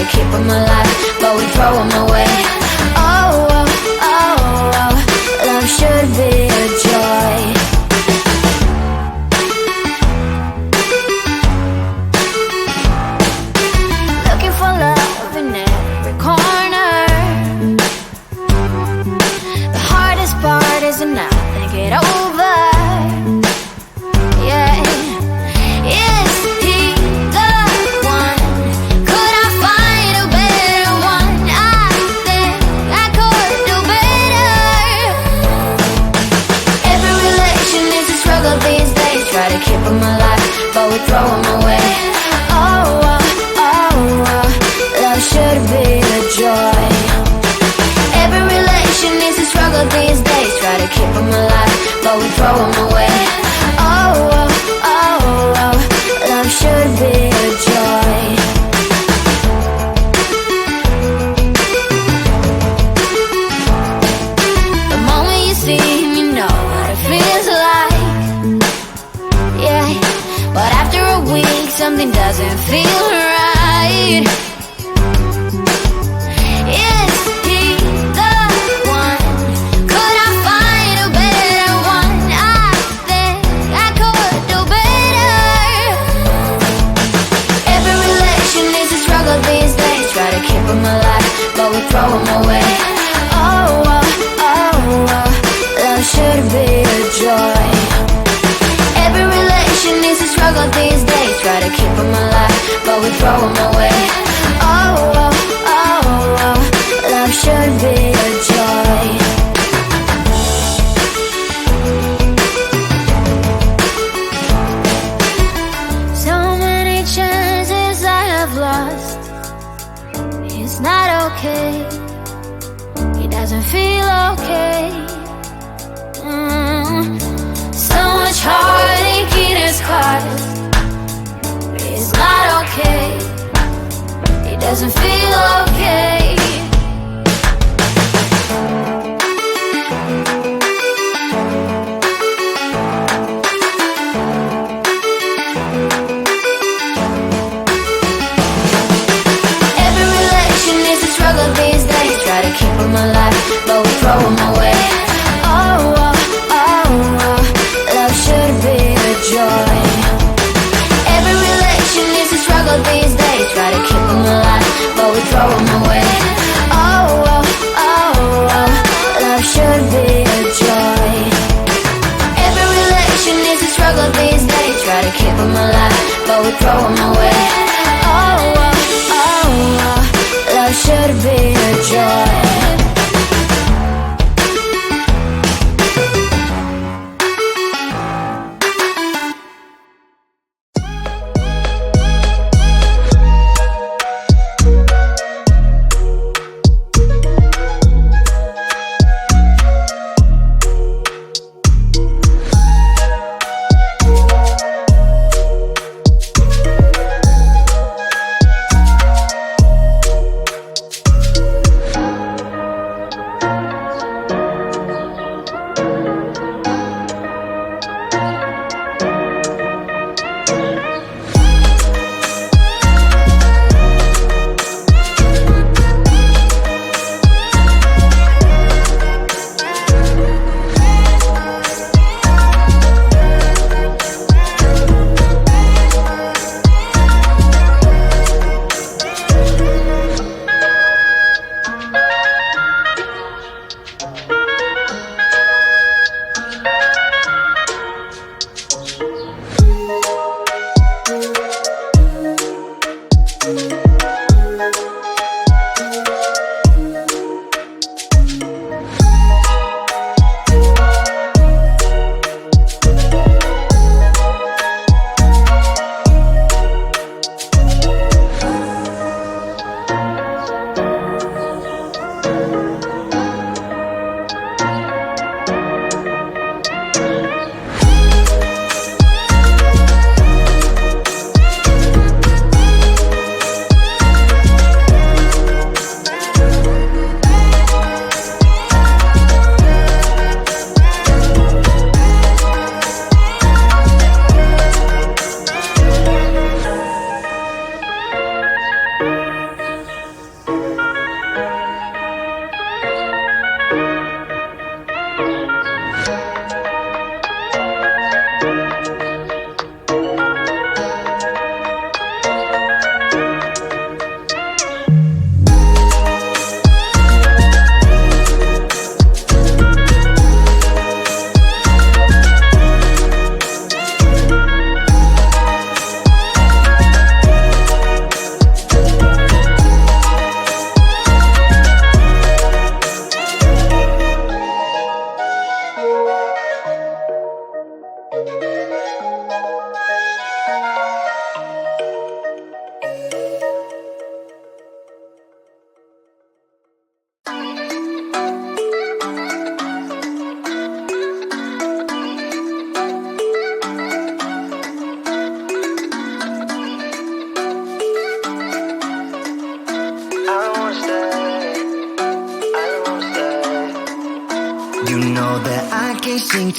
to keep them alive, but we throw them away. Oh, oh, oh, oh, love should be a joy. Looking for love in every corner. The hardest part is to not think it over. Yeah. Is he the one? Could I find a better one? I think I could do better. Every relation is a struggle these days. Try to keep them alive, but we throw them away. Oh, oh, oh, oh, love should be a joy. Every relation is a struggle these days. Try to keep them alive, but we throw them away. Oh, oh, oh, oh, love should be a joy. The moment you see him, you know what it feels like. Yeah, but after a week, something doesn't feel right. Is he the one? Could I find a better one? I think I could do better. Every relation is a struggle these days. Try to keep them alive, but we throw them away. Oh, oh, oh, oh, love should be a joy. Every relation is a struggle these days. Try to keep them alive, but we throw them away. Oh, oh, oh, oh, love should be a joy. So many chances I have lost. It's not okay. It doesn't feel okay. So much heartache in his caused. It's not okay. It doesn't feel okay. Every relation is a struggle these days. Try to keep them alive, but we throw them away. Oh, oh, oh, oh, love should be a joy. Every relation is a struggle these days. Try to keep them alive, but we throw them away. Oh, oh, oh, oh, love should be a joy. Every relation is a struggle these days. Try to keep them alive, but we throw them away. Oh, oh, oh, oh, love should be a joy.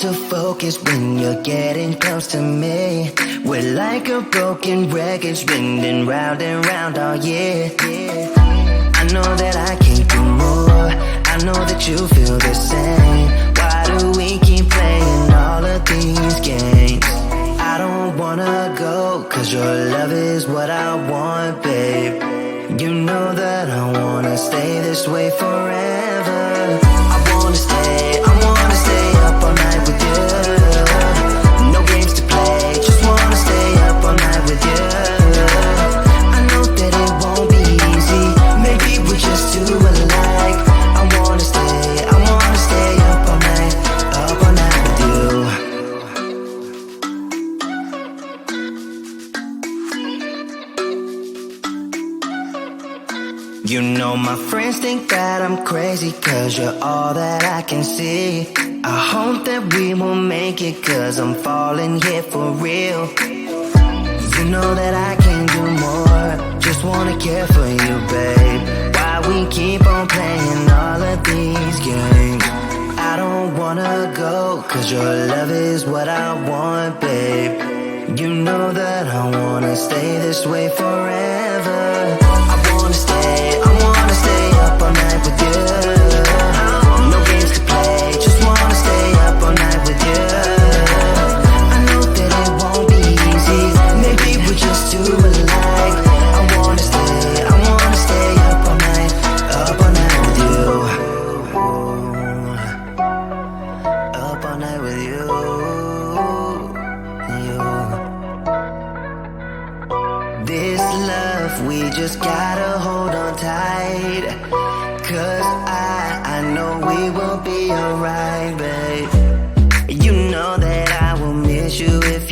to focus when you're getting close to me. We're like a broken record spinning round and round all year. I know that I can't do more, I know that you feel the same. Why do we keep playing all of these games? I don't wanna go, cause your love is what I want, babe. You know that I wanna stay this way forever. I wanna stay up all night with you. No games to play, just wanna stay up all night with you. I know that it won't be easy, maybe we're just too alike. I wanna stay up all night with you. You know my friends think that I'm crazy, cause you're all that I can see. I hope that we will make it, cause I'm falling here for real. You know that I can't do more, just wanna care for you, babe. Why we keep on playing all of these games? I don't wanna go, cause your love is what I want, babe. You know that I wanna stay this way forever. I wanna stay up all night with you. No games to play, just wanna stay up all night with you. I know that it won't be easy, maybe we're just too alike. I wanna stay up all night with you. Up all night with you. This love, we just gotta hold on tight. Cause I know we will be alright, babe. You know that I will miss you if